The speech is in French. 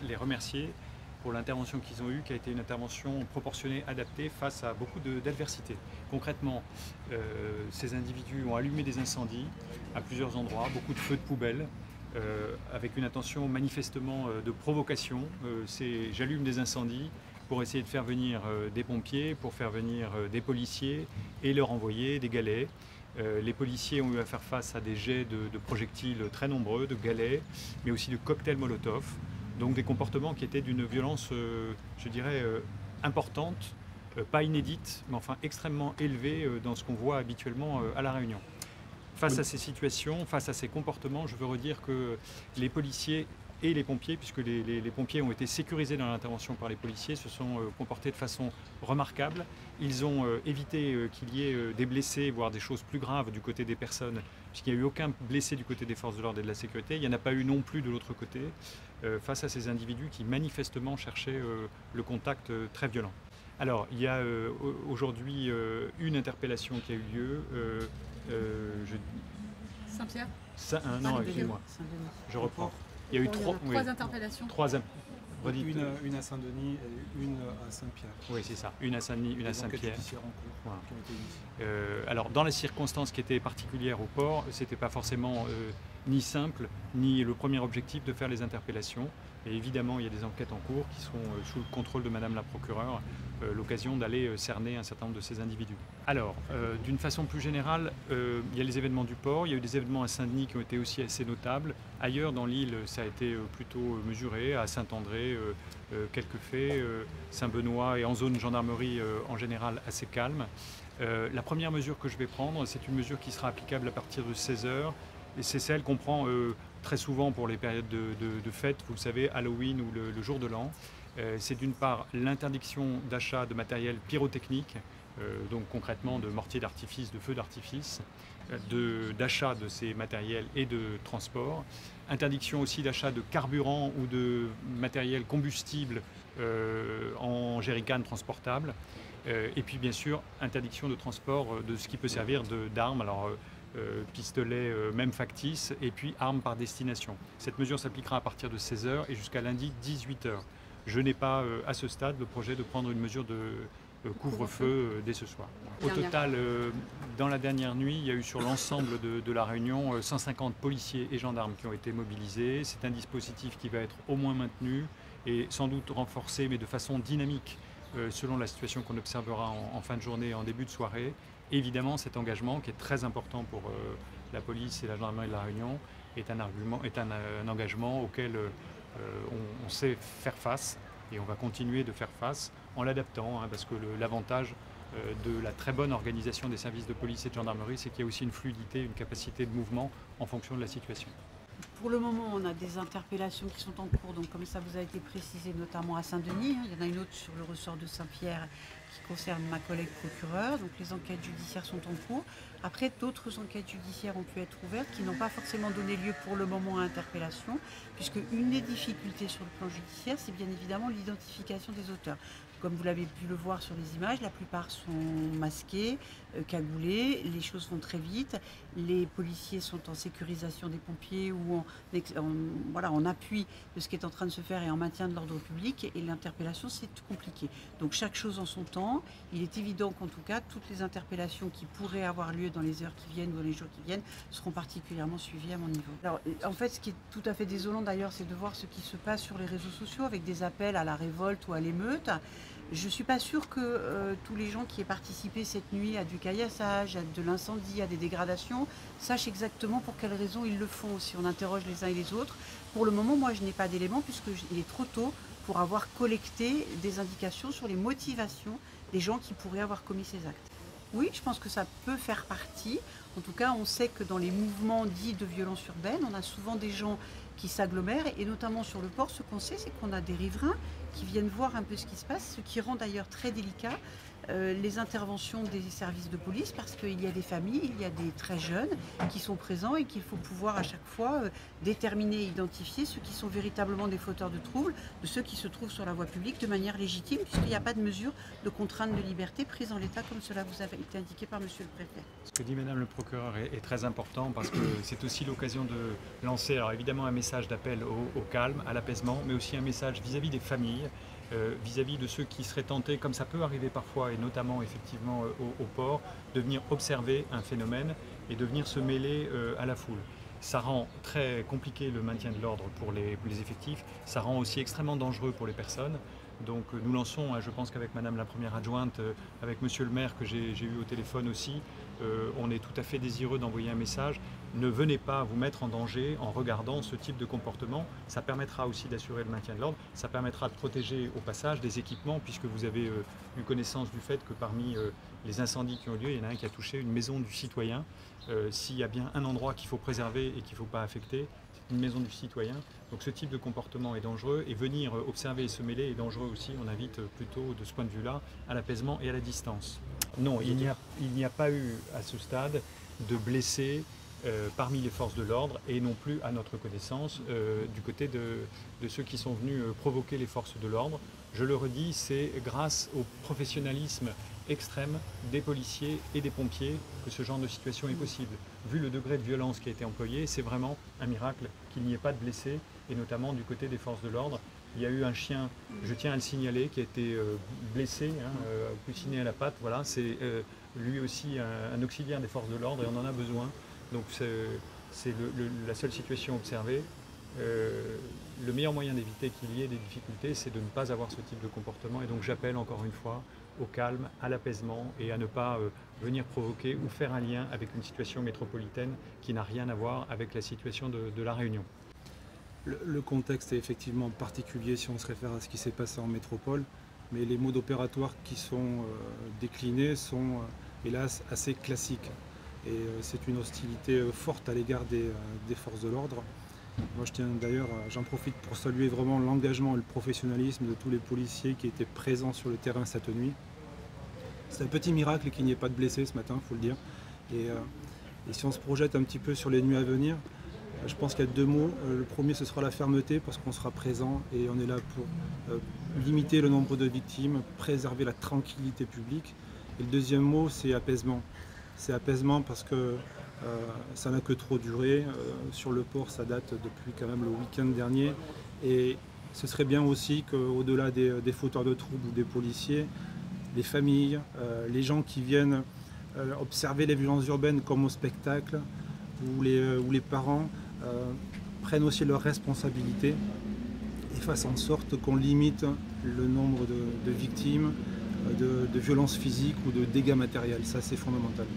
les remercier pour l'intervention qu'ils ont eue, qui a été une intervention proportionnée, adaptée face à beaucoup d'adversités. Concrètement, ces individus ont allumé des incendies à plusieurs endroits, beaucoup de feux de poubelle, avec une intention manifestement de provocation. J'allume des incendies pour essayer de faire venir des pompiers, pour faire venir des policiers et leur envoyer des galets. Les policiers ont eu à faire face à des jets de projectiles très nombreux, de galets, mais aussi de cocktails Molotov. Donc des comportements qui étaient d'une violence, je dirais, importante, pas inédite, mais enfin extrêmement élevée dans ce qu'on voit habituellement à La Réunion. Face à ces situations, face à ces comportements, je veux redire que les policiers et les pompiers, puisque les pompiers ont été sécurisés dans l'intervention par les policiers, se sont comportés de façon remarquable. Ils ont évité qu'il y ait des blessés, voire des choses plus graves du côté des personnes, puisqu'il n'y a eu aucun blessé du côté des forces de l'ordre et de la sécurité. Il n'y en a pas eu non plus de l'autre côté, face à ces individus qui manifestement cherchaient le contact très violent. Alors, il y a aujourd'hui une interpellation qui a eu lieu. Saint-Pierre non, excusez-moi. Je reprends. Il y a eu trois interpellations. Une à Saint-Denis et une à Saint-Pierre. Oui, c'est ça. Une à Saint-Denis, une à Saint-Pierre. Voilà. Alors, dans les circonstances qui étaient particulières au port, ce n'était pas forcément ni simple, ni le premier objectif de faire les interpellations. Et évidemment, il y a des enquêtes en cours qui seront sous le contrôle de Madame la procureure, l'occasion d'aller cerner un certain nombre de ces individus. Alors, d'une façon plus générale, il y a les événements du port, il y a eu des événements à Saint-Denis qui ont été aussi assez notables. Ailleurs dans l'île, ça a été plutôt mesuré, à Saint-André, quelques faits, Saint-Benoît et en zone gendarmerie en général assez calme. La première mesure que je vais prendre, c'est une mesure qui sera applicable à partir de 16 h. Et c'est celle qu'on prend très souvent pour les périodes de fêtes, vous le savez, Halloween ou le jour de l'an. C'est d'une part l'interdiction d'achat de matériel pyrotechnique, donc concrètement de mortiers d'artifice, de feux d'artifice, d'achat de ces matériels et de transport. Interdiction aussi d'achat de carburant ou de matériel combustible en jerrycan transportable. Et puis bien sûr, interdiction de transport de ce qui peut servir d'armes. Alors, pistolets même factices et puis armes par destination. Cette mesure s'appliquera à partir de 16 h et jusqu'à lundi 18 h. Je n'ai pas à ce stade le projet de prendre une mesure de couvre-feu dès ce soir. Au total, dans la dernière nuit, il y a eu sur l'ensemble de La Réunion 150 policiers et gendarmes qui ont été mobilisés. C'est un dispositif qui va être au moins maintenu et sans doute renforcé, mais de façon dynamique selon la situation qu'on observera en fin de journée et en début de soirée. Évidemment, cet engagement, qui est très important pour la police et la gendarmerie de La Réunion, est un engagement auquel on sait faire face et on va continuer de faire face en l'adaptant, parce que l'avantage de la très bonne organisation des services de police et de gendarmerie, c'est qu'il y a aussi une fluidité, une capacité de mouvement en fonction de la situation. Pour le moment, on a des interpellations qui sont en cours, donc comme ça vous a été précisé, notamment à Saint-Denis. Il y en a une autre sur le ressort de Saint-Pierre qui concerne ma collègue procureure. Donc les enquêtes judiciaires sont en cours. Après, d'autres enquêtes judiciaires ont pu être ouvertes qui n'ont pas forcément donné lieu pour le moment à interpellation, puisque une des difficultés sur le plan judiciaire, c'est bien évidemment l'identification des auteurs. Comme vous l'avez pu le voir sur les images, la plupart sont masqués, cagoulés, les choses vont très vite. Les policiers sont en sécurisation des pompiers ou en appui de ce qui est en train de se faire et en maintien de l'ordre public. Et l'interpellation, c'est compliqué. Donc chaque chose en son temps. Il est évident qu'en tout cas, toutes les interpellations qui pourraient avoir lieu dans les heures qui viennent ou dans les jours qui viennent seront particulièrement suivies à mon niveau. Alors, en fait, ce qui est tout à fait désolant d'ailleurs, c'est de voir ce qui se passe sur les réseaux sociaux avec des appels à la révolte ou à l'émeute. Je ne suis pas sûre que tous les gens qui aient participé cette nuit à du caillassage, à de l'incendie, à des dégradations, sachent exactement pour quelles raisons ils le font, si on interroge les uns et les autres. Pour le moment, moi, je n'ai pas d'éléments puisqu'il est trop tôt pour avoir collecté des indications sur les motivations des gens qui pourraient avoir commis ces actes. Oui, je pense que ça peut faire partie. En tout cas, on sait que dans les mouvements dits de violence urbaine, on a souvent des gens qui s'agglomèrent et notamment sur le port, ce qu'on sait, c'est qu'on a des riverains qui viennent voir un peu ce qui se passe, ce qui rend d'ailleurs très délicat les interventions des services de police, parce qu'il y a des familles, il y a des très jeunes qui sont présents et qu'il faut pouvoir à chaque fois déterminer et identifier ceux qui sont véritablement des fauteurs de troubles, de ceux qui se trouvent sur la voie publique de manière légitime, puisqu'il n'y a pas de mesure de contrainte de liberté prise en l'état comme cela vous avait été indiqué par monsieur le préfet. Ce que dit madame le procureur est très important parce que c'est aussi l'occasion de lancer alors évidemment un message d'appel au calme, à l'apaisement, mais aussi un message vis-à-vis des familles, vis-à-vis de ceux qui seraient tentés, comme ça peut arriver parfois, et notamment effectivement au port, de venir observer un phénomène et de venir se mêler à la foule. Ça rend très compliqué le maintien de l'ordre pour les effectifs, ça rend aussi extrêmement dangereux pour les personnes. Donc nous lançons, je pense qu'avec madame la première adjointe, avec monsieur le maire que j'ai eu au téléphone aussi, on est tout à fait désireux d'envoyer un message. Ne venez pas vous mettre en danger en regardant ce type de comportement. Ça permettra aussi d'assurer le maintien de l'ordre. Ça permettra de protéger au passage des équipements puisque vous avez eu connaissance du fait que parmi les incendies qui ont lieu, il y en a un qui a touché une maison du citoyen. S'il y a bien un endroit qu'il faut préserver et qu'il ne faut pas affecter, c'est une maison du citoyen. Donc ce type de comportement est dangereux et venir observer et se mêler est dangereux aussi. On invite plutôt de ce point de vue-là à l'apaisement et à la distance. Non, il n'y a pas eu à ce stade de blessés parmi les forces de l'ordre et non plus à notre connaissance du côté de ceux qui sont venus provoquer les forces de l'ordre. Je le redis, c'est grâce au professionnalisme extrême des policiers et des pompiers que ce genre de situation est possible. Vu le degré de violence qui a été employé, c'est vraiment un miracle qu'il n'y ait pas de blessés et notamment du côté des forces de l'ordre. Il y a eu un chien, je tiens à le signaler, qui a été blessé, coussiné à la patte. Voilà, c'est lui aussi un auxiliaire des forces de l'ordre et on en a besoin. Donc c'est la seule situation observée. Le meilleur moyen d'éviter qu'il y ait des difficultés, c'est de ne pas avoir ce type de comportement. Et donc j'appelle encore une fois au calme, à l'apaisement et à ne pas venir provoquer ou faire un lien avec une situation métropolitaine qui n'a rien à voir avec la situation de La Réunion. Le contexte est effectivement particulier si on se réfère à ce qui s'est passé en métropole, mais les modes opératoires qui sont déclinés sont hélas assez classiques. Et c'est une hostilité forte à l'égard des forces de l'ordre. Moi je tiens d'ailleurs, j'en profite pour saluer vraiment l'engagement et le professionnalisme de tous les policiers qui étaient présents sur le terrain cette nuit. C'est un petit miracle qu'il n'y ait pas de blessés ce matin, il faut le dire. Et si on se projette un petit peu sur les nuits à venir, je pense qu'il y a deux mots. Le premier, ce sera la fermeté, parce qu'on sera présent et on est là pour limiter le nombre de victimes, préserver la tranquillité publique. Et le deuxième mot, c'est apaisement. C'est apaisement parce que ça n'a que trop duré. Sur le port, ça date depuis quand même le week-end dernier. Et ce serait bien aussi qu'au-delà des fauteurs de troubles ou des policiers, les familles, les gens qui viennent observer les violences urbaines comme au spectacle, où les parents prennent aussi leurs responsabilités et fassent en sorte qu'on limite le nombre de victimes, de violences physiques ou de dégâts matériels. Ça, c'est fondamental.